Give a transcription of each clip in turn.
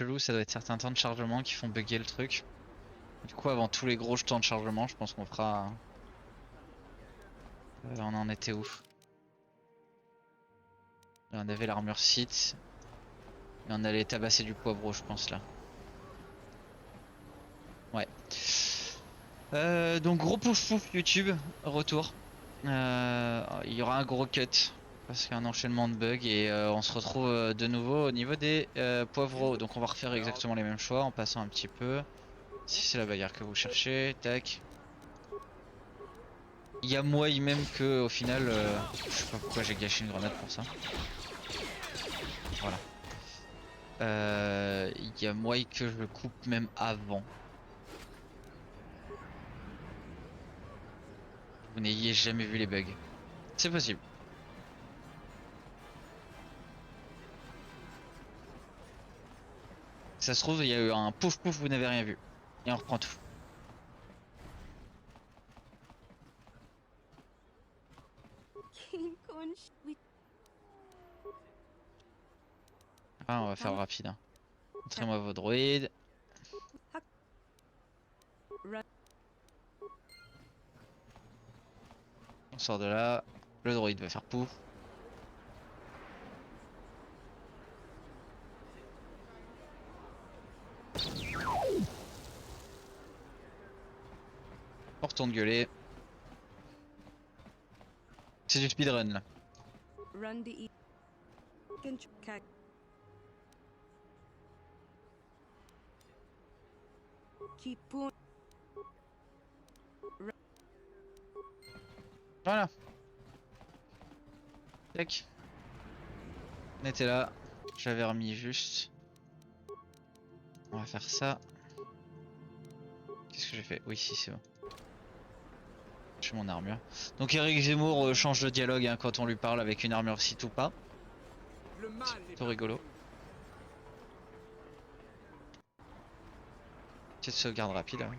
chelou, ça doit être certains temps de chargement qui font bugger le truc. Du coup, avant tous les gros temps de chargement, je pense qu'on fera. On en était où? Là, on avait l'armure site. Et on allait tabasser du poivreau, je pense là. Ouais. Donc gros pouf pouf YouTube, retour. Il y aura un gros cut parce qu'il y a un enchaînement de bugs et on se retrouve de nouveau au niveau des poivreaux. Donc on va refaire exactement les mêmes choix en passant un petit peu. Si c'est la bagarre que vous cherchez, tac. Il y a moyen même que au final, je sais pas pourquoi j'ai gâché une grenade pour ça. Voilà. Il y a moyen que je coupe même avant. Vous n'ayez jamais vu les bugs. C'est possible. Ça se trouve, il y a eu un pouf pouf, vous n'avez rien vu. Et on reprend tout. Ah, on va faire rapide, hein. Montrez-moi vos droïdes. On sort de là. Le droïde va faire pouf. On retourne gueuler. C'est du speedrun là. Voilà. Tac. On était là. J'avais remis juste. On va faire ça. Qu'est-ce que j'ai fait? Oui, si, c'est bon. J'ai mon armure. Donc Eric Zemmour change de dialogue hein, quand on lui parle avec une armure site ou pas. C'est plutôt rigolo. Petite sauvegarde rapide. Hein.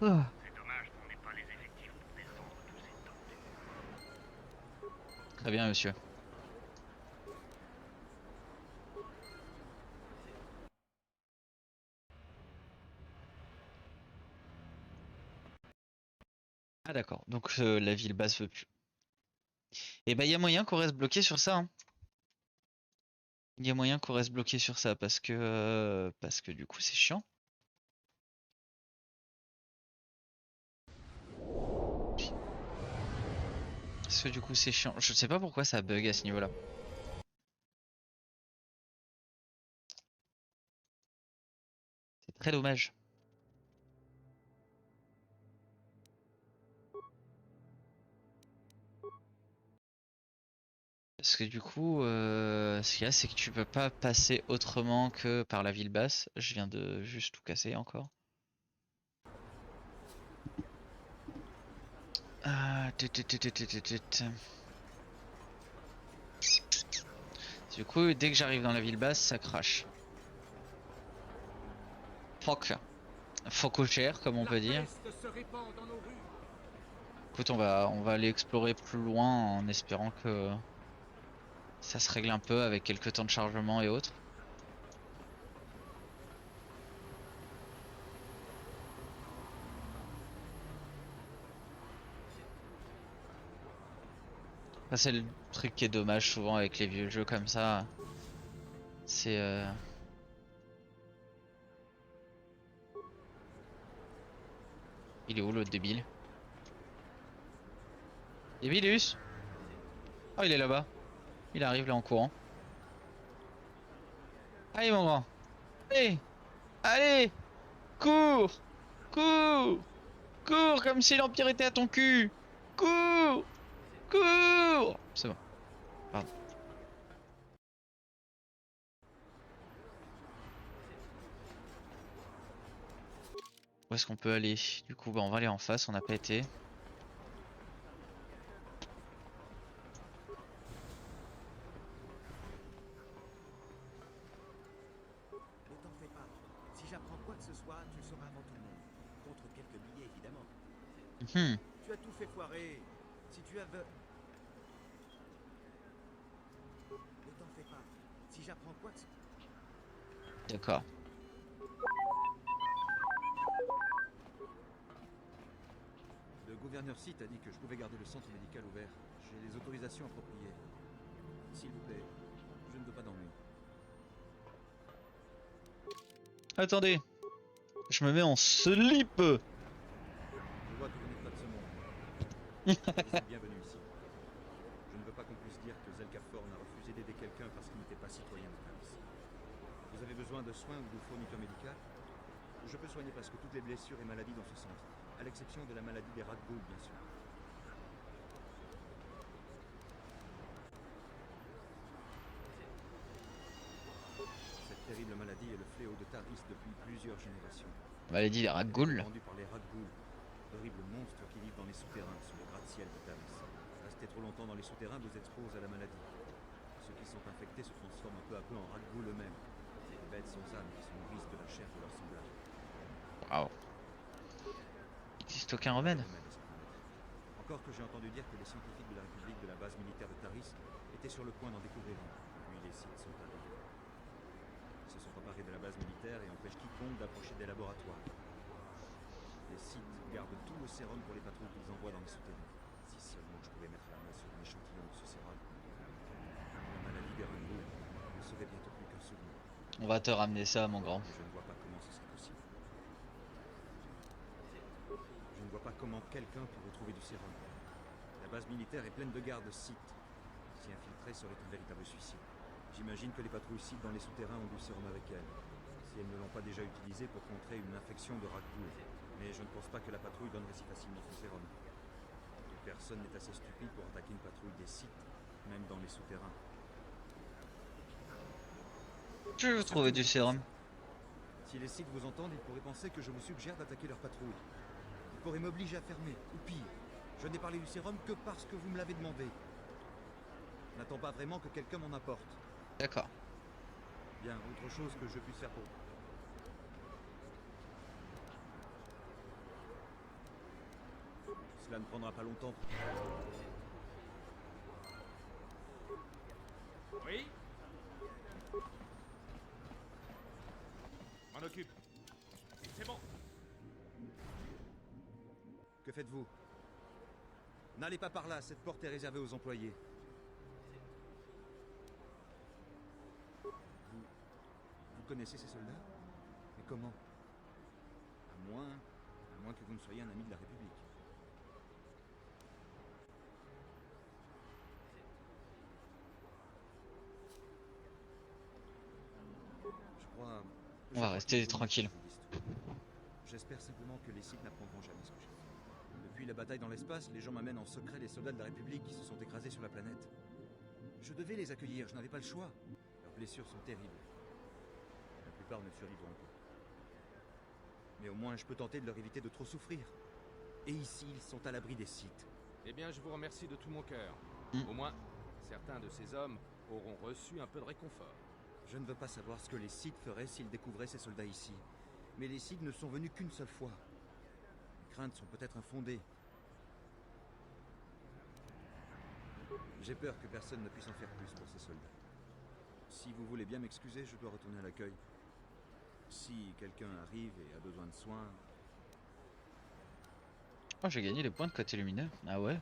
Ah. Très bien, monsieur. Ah d'accord, donc la ville basse veut plus. Et bah il y a moyen qu'on reste bloqué sur ça. Hein. Il y a moyen qu'on reste bloqué sur ça parce que du coup c'est chiant. Parce que du coup c'est chiant. Je sais pas pourquoi ça bug à ce niveau-là. C'est très dommage. Parce que du coup, ce qu'il y a, c'est que tu peux pas passer autrement que par la ville basse. Je viens de juste tout casser encore. Ah, Du coup, dès que j'arrive dans la ville basse, ça crache. Fuck. Fuck cher, comme on peut dire. Écoute, on va aller explorer plus loin en espérant que ça se règle un peu avec quelques temps de chargement et autres. Ça, c'est le truc qui est dommage souvent avec les vieux jeux comme ça. C'est Il est où l'autre débile? Débilus? Oh, il est là-bas. Il arrive là en courant. Allez, mon grand. Allez! Allez! Cours! Cours! Cours comme si l'Empire était à ton cul! Cours! Cours! C'est bon. Pardon. Où est-ce qu'on peut aller? Du coup, bah, on va aller en face, on n'a pas été. que ce soit, tu le sauras avant tout le monde. Contre quelques billets, évidemment. Mhm. Tu as tout fait foirer. Si tu avais... Ne t'en fais pas. Si j'apprends quoi que ce... D'accord. Le gouverneur Sith a dit que je pouvais garder le centre médical ouvert. J'ai les autorisations appropriées. S'il vous plaît, je ne veux pas d'ennui. Attendez, je me mets en slip. Je vois que vous n'êtes pas de ce monde. Vous êtes bienvenue ici. Je ne veux pas qu'on puisse dire que Zelkaforn a refusé d'aider quelqu'un parce qu'il n'était pas citoyen de Taris. Vous avez besoin de soins ou de fournitures médicales? Je peux soigner presque toutes les blessures et maladies dans ce centre, à l'exception de la maladie des Rakghouls, bien sûr. Cette terrible maladie est le fléau de Taris depuis plusieurs générations. Maladie des Rakghouls. Rendue par les Rakghouls, d'horribles monstres qui vivent dans les souterrains, sous les gratte-ciel de Taris. Rester trop longtemps dans les souterrains vous expose à la maladie. Ceux qui sont infectés se transforment peu à peu en Rakghouls eux-mêmes. Des bêtes sans âme qui se nourrissent de la chair de leurs semblables. Waouh. Il n'existe aucun remède. Encore que j'ai entendu dire que les scientifiques de la République de la base militaire de Taris étaient sur le point d'en découvrir un. Puis les Sith sont arrivés. Ils se sont emparés de la base militaire et empêchent quiconque d'approcher des laboratoires. Les Sith gardent tout le sérum pour les patrouilles qu'ils envoient dans les souterrains. Si seulement je pouvais mettre la main sur un échantillon de ce sérum. La maladie des Rakghouls ne serait bientôt plus qu'un souvenir. On va te ramener ça, mon grand. Mais je ne vois pas comment ce serait possible. Je ne vois pas comment quelqu'un pourrait trouver du sérum. La base militaire est pleine de gardes Sith. S'y infiltrer serait un véritable suicide. J'imagine que les patrouilles Sith dans les souterrains ont du sérum avec elles. Si elles ne l'ont pas déjà utilisé pour contrer une infection de Rakghoul. Mais je ne pense pas que la patrouille donnerait si facilement son sérum. Et personne n'est assez stupide pour attaquer une patrouille des Sith, même dans les souterrains. Je veux trouver du sérum. Si les Sith vous entendent, ils pourraient penser que je vous suggère d'attaquer leur patrouille. Ils pourraient m'obliger à fermer, ou pire. Je n'ai parlé du sérum que parce que vous me l'avez demandé. Je n'attends pas vraiment que quelqu'un m'en apporte. D'accord. Bien, autre chose que je puisse faire pour vous. Cela ne prendra pas longtemps. Oui? M'en occupe. C'est bon. Que faites-vous? N'allez pas par là, cette porte est réservée aux employés. Vous connaissez ces soldats? Mais comment? À moins que vous ne soyez un ami de la République. On va rester tranquille. J'espère simplement que les Sith n'apprendront jamais ce que j'ai fait. Depuis la bataille dans l'espace, les gens m'amènent en secret les soldats de la République qui se sont écrasés sur la planète. Je devais les accueillir, je n'avais pas le choix. Leurs blessures sont terribles. La plupart ne survivront pas. Mais au moins, je peux tenter de leur éviter de trop souffrir. Et ici, ils sont à l'abri des Sith. Eh bien, je vous remercie de tout mon cœur. Au moins, certains de ces hommes auront reçu un peu de réconfort. Je ne veux pas savoir ce que les Sith feraient s'ils découvraient ces soldats ici. Mais les Sith ne sont venus qu'une seule fois. Les craintes sont peut-être infondées. J'ai peur que personne ne puisse en faire plus pour ces soldats. Si vous voulez bien m'excuser, je dois retourner à l'accueil. Si quelqu'un arrive et a besoin de soins... Oh, j'ai gagné les points de côté lumineux. Ah ouais?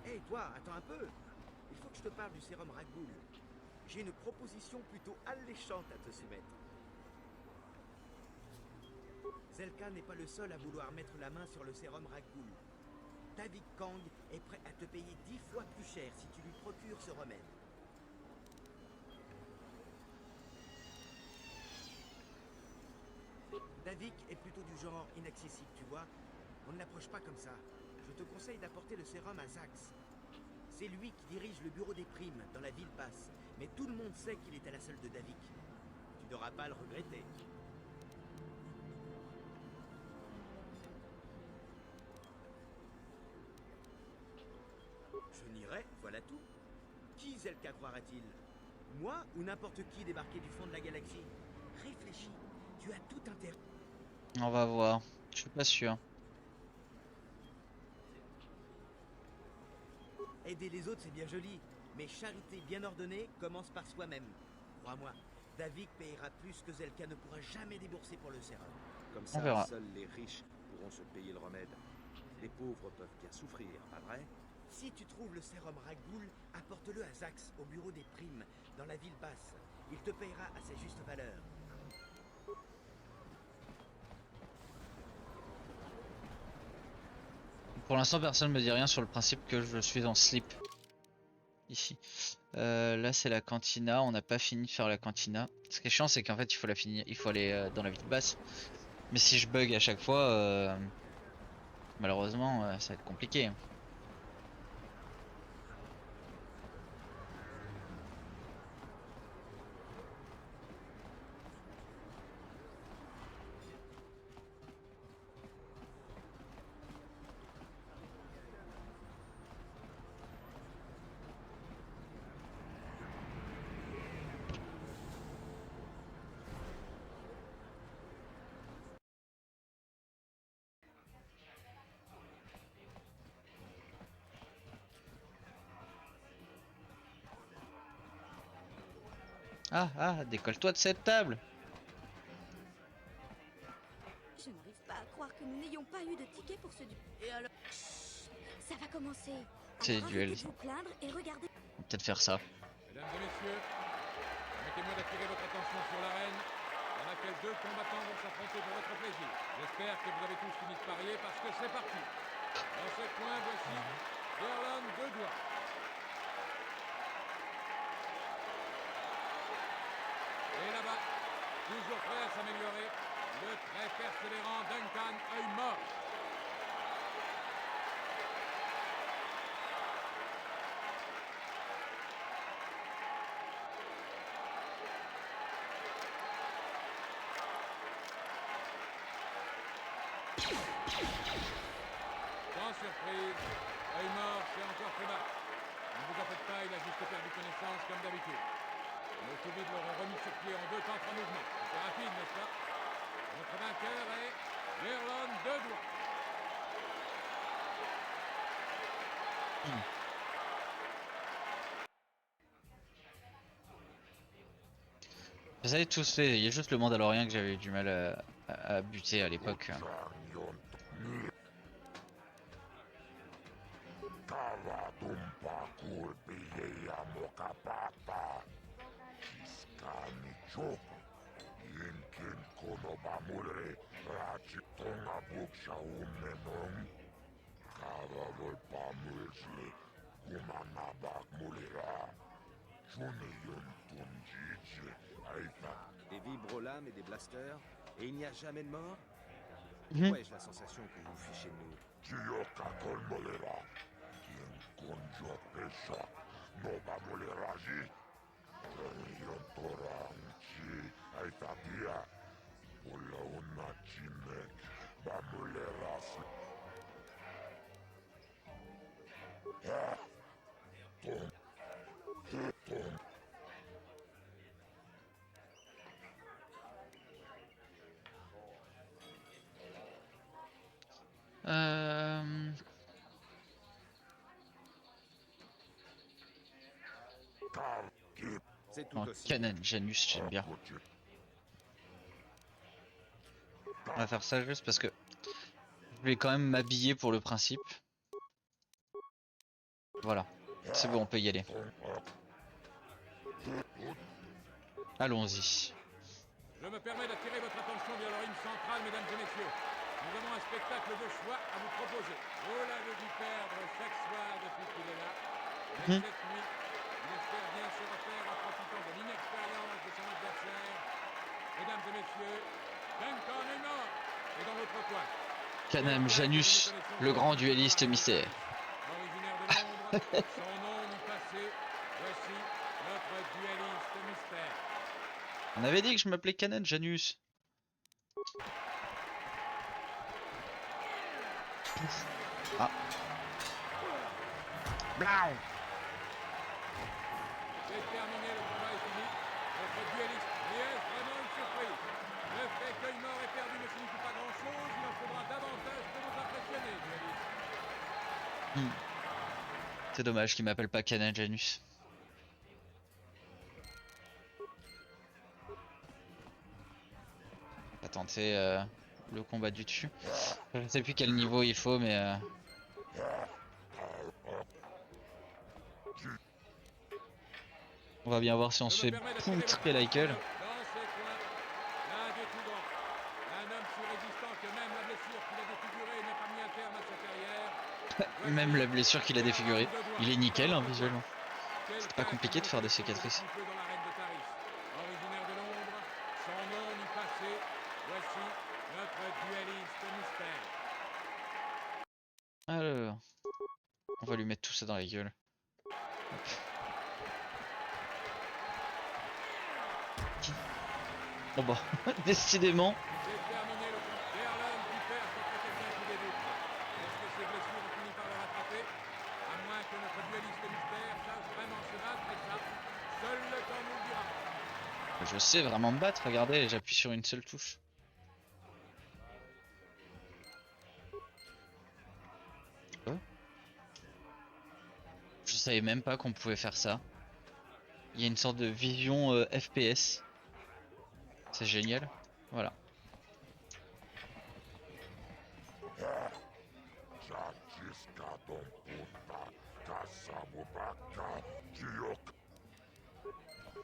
Hé, toi, attends un peu. Il faut que je te parle du sérum Rakghoul. J'ai une proposition plutôt alléchante à te soumettre. Zelka n'est pas le seul à vouloir mettre la main sur le sérum Rakghoul. David Kang est prêt à te payer 10 fois plus cher si tu lui procures ce remède. Davik est plutôt du genre inaccessible, tu vois. On ne l'approche pas comme ça. Je te conseille d'apporter le sérum à Zax. C'est lui qui dirige le bureau des primes dans la ville basse. Mais tout le monde sait qu'il est à la solde de Davik. Tu n'auras pas à le regretter. Je n'irai, voilà tout. Qui Zelka croira-t-il? Moi ou n'importe qui débarqué du fond de la galaxie? Réfléchis, tu as tout intérêt. On va voir. Je suis pas sûr. Aider les autres, c'est bien joli, mais charité bien ordonnée commence par soi-même. Crois-moi, Davik payera plus que Zelka ne pourra jamais débourser pour le sérum. Comme On ça, verra. seuls les riches pourront se payer le remède. Les pauvres peuvent bien souffrir, pas vrai? Si tu trouves le sérum Ragoul, apporte-le à Zax, au bureau des primes, dans la ville basse. Il te payera à sa juste valeur. Pour l'instant, personne me dit rien sur le principe que je suis en slip. Ici. Là, c'est la cantina. On n'a pas fini de faire la cantina. Ce qui est chiant, c'est qu'en fait, il faut la finir. Il faut aller dans la ville basse. Mais si je bug à chaque fois, malheureusement, ça va être compliqué. Décolle-toi de cette table. Je n'arrive pas à croire que nous n'ayons pas eu de ticket pour ce duel. Et alors ça va commencer. C'est Alors le duel, arrêtez de ça. vous plaindre et regardez. On va peut-être faire ça. Mesdames et messieurs, permettez-moi d'attirer votre attention sur l'arène dans laquelle deux combattants vont s'affronter pour votre plaisir. J'espère que vous avez tous fini de parier parce que c'est parti. Dans ce coin, voici Verlan deux doigts. Et là-bas, toujours prêt à s'améliorer, le très persévérant Duncan œil mort. Sans surprise, œil mort s'est encore fait battre. Ne vous en faites pas, il a juste perdu connaissance comme d'habitude. Nos sous-vides l'auront remis sur pied en 2 temps 3 mouvements. C'est rapide, n'est-ce pas? Notre vainqueur est Verlan deux doigts. Vous avez tous fait. Il y a juste le Mandalorien que j'avais eu du mal à buter à l'époque. Des vibrolames et des blasters, et il n'y a jamais de mort? Mhm. Ouais, j'ai la sensation que vous fichez de nous. C'est tout En aussi. Canon Janus, j'aime bien. On va faire ça juste parce que je vais quand même m'habiller pour le principe. Voilà. C'est bon, on peut y aller. Allons-y. Je me permets d'attirer votre attention vers le ring central, mesdames et messieurs. Nous avons un spectacle de choix à vous proposer. Vous l'avez dû perdre chaque soir depuis qu'il est là. Mais cette nuit, il espère bien se refaire en profitant de l'inexpérience de son adversaire. Mesdames et messieurs, Duncan est mort. Et dans l'autre coin, Canem Janus, le grand duelliste mystère. originaire de Londres, son nom ni passé, voici notre duelliste mystère. On avait dit que je m'appelais Canon Janus. Ah. Blau. C'est terminé, le combat est fini. Notre duelliste Mais est-ce vraiment une surprise? Le fait qu'Eymor ait perdu ne signifie pas grand-chose. Il en faudra davantage pour vous impressionner, dueliste. Hmm. C'est dommage qu'il m'appelle pas Canin Janus. On va tenter le combat du dessus. Je sais plus quel niveau il faut, mais on va bien voir si on se Je fait me permets d'attirer votre poutrer la attention gueule. dans ces coins. L'un des plus grands. Un homme si résistant que même la blessure qu'il a défigurée n'a pas mis un terme à sa carrière. Même la blessure qu'il a Voici la défigurée. lame de doigt Il est nickel dans hein, ce visuellement. coin. C'est pas Quelqu'un compliqué de qui faire des nous occupe cicatrices. depuis peu dans l'arène de Taris. Originaire de Londres, son nom ni passé. Voici notre dueliste mystère. Alors, on va lui mettre tout ça dans la gueule. Hop. Oh bah, décidément. C'est terminé le combat. Derlon qui perd contre quelqu'un qui débute. Est-ce que ses blessures ont fini par le rattraper? À moins que notre dueliste mystère sache vraiment se battre, et ça, seul le temps nous le dira. Je sais vraiment me battre, regardez, j'appuie sur une seule touche. Quoi? Je savais même pas qu'on pouvait faire ça. Il y a une sorte de vision FPS. C'est génial. Voilà.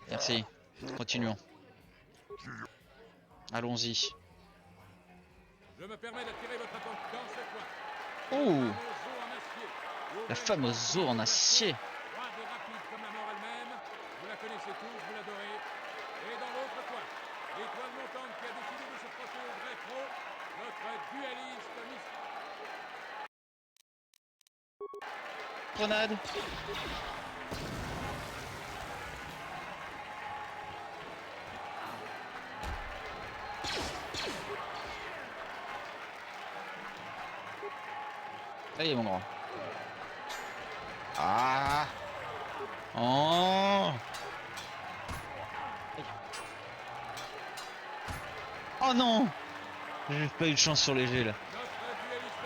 Merci. Continuons. Allons-y. Je me permets d'attirer votre attention dans ce coin. Oh! La fameuse eau en acier. La fameuse eau en acier. Roi des rapides comme la mort elle-même. Vous la connaissez tous, vous l'adorez. Et dans l'autre coin, l'étoile montante qui a décidé de se frotter au vrai pro, notre dueliste mystère. Grenade. Ça y est mon grand. Ah. Oh. Oh non. J'ai pas eu de chance sur les jets là. Notre dueliste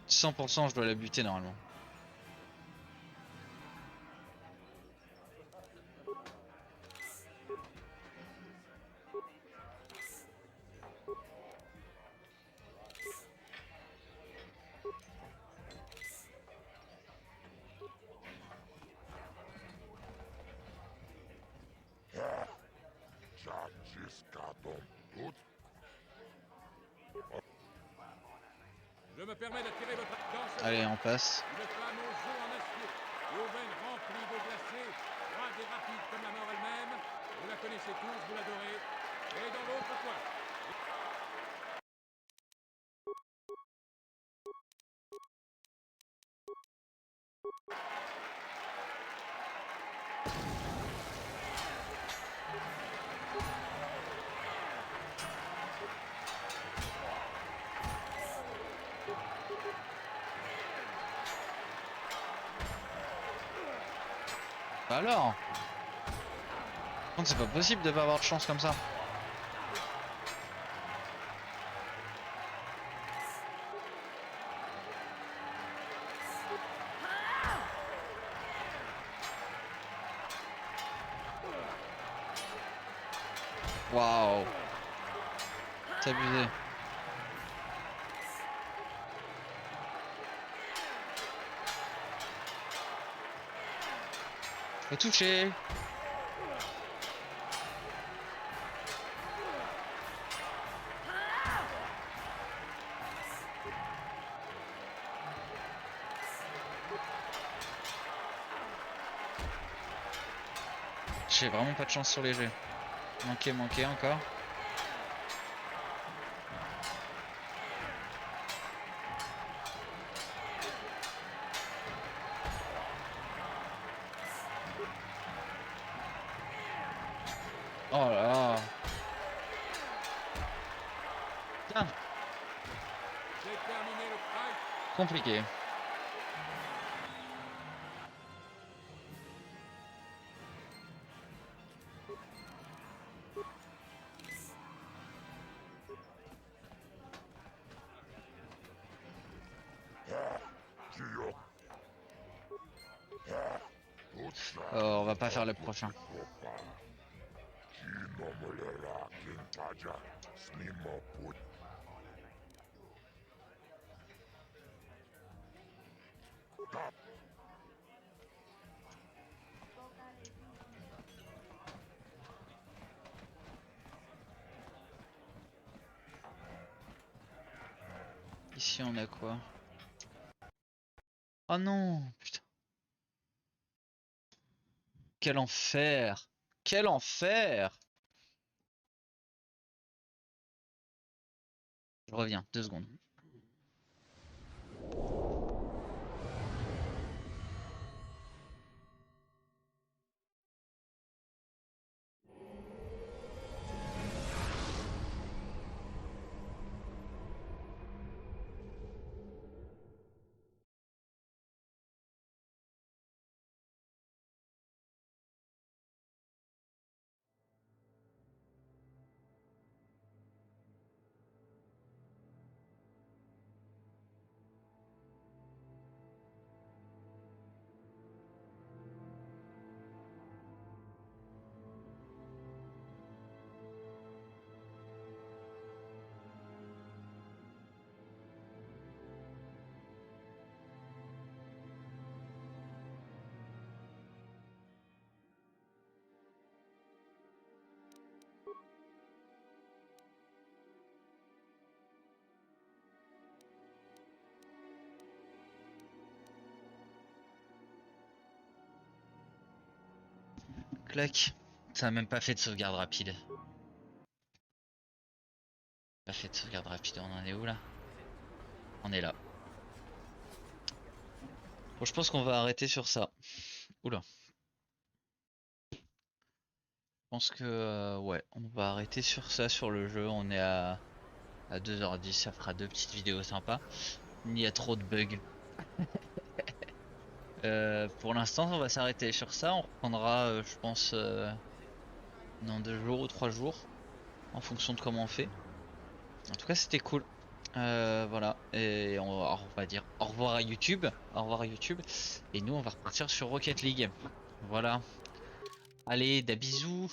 mystère. 100% je dois la buter normalement. Je me permets d'attirer votre attention. Allez, on passe. Une femme aux os en acier et aux veines remplies d'eau glacée, roi des rapides comme la mort elle-même. Vous la connaissez tous, vous l'adorez. Et dans l'autre coin, Bah alors. Par contre, c'est pas possible de pas avoir de chance comme ça. Waouh. C'est abusé. Faut toucher. J'ai vraiment pas de chance sur les jets. Manqué encore. Oh là là. Tiens, c'est terminé le fight. compliqué. On va pas faire le prochain. Ici on a quoi? Oh non, putain. Quel enfer! Quel enfer! Je reviens, 2 secondes. Clac. Ça a même pas fait de sauvegarde rapide. Pas fait de sauvegarde rapide, on en est où là? On est là. Bon, je pense qu'on va arrêter sur ça. Oula. Je pense que ouais, on va arrêter sur ça sur le jeu. On est à 2h10, ça fera 2 petites vidéos sympas. Il y a trop de bugs. Pour l'instant, on va s'arrêter sur ça. On reprendra, je pense, dans 2 jours ou 3 jours, en fonction de comment on fait. En tout cas, c'était cool. Voilà, et on va dire au revoir à YouTube. Au revoir à YouTube. Et nous, on va repartir sur Rocket League. Voilà. Allez, des bisous.